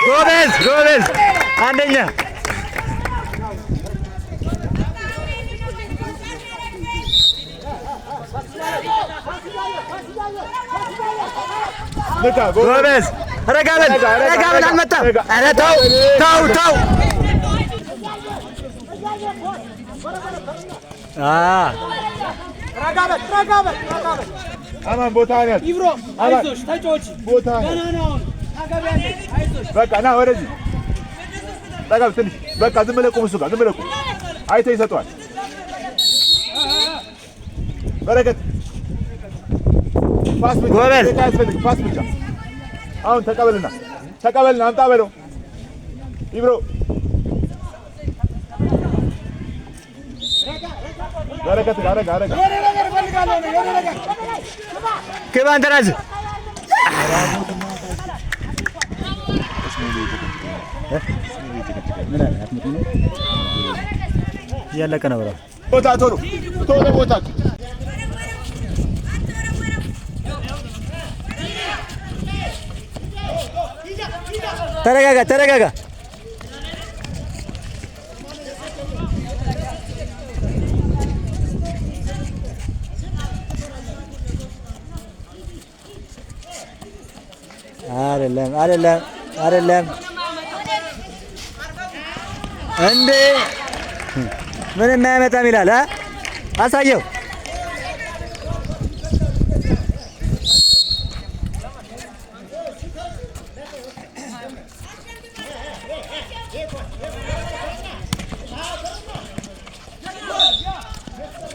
ጎበዝ ጎበዝ አንደኛ ጎበዝ ረጋ በል አልመጣም። ኧረ ተው ተው ተው አማን ቦታ ነው ይብሮ አይዞሽ ተጫወቺ ቦታ ነው በቃ ና ወደዚህ ጠጋ ትንሽ በቃ ዝም ብለህ ቁም እሱ ጋር ዝም ብለህ ቁም አይተህ ይሰጠዋል በረከት ፓስ ብቻ አሁን ተቀበልና አምጣ በለው ይብሮ በረከት ጋር አረጋ ከማን ተራዝ ያለቀ ነው ቦታ ቶሎ ቦታ ተረጋጋ አይደለም እንዴ ምንም አያመጣም ይላል አሳየው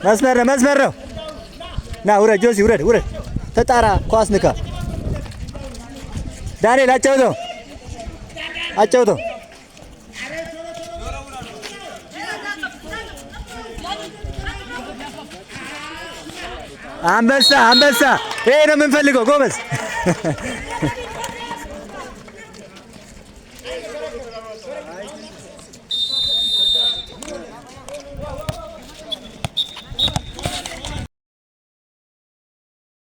መስመር ነው ና ውረድ ጆሲ ውረድ ተጣራ ኳስ ንካ ዳንኤል አጫውተው አንበሳ ይሄ ነው የምንፈልገው ጎበዝ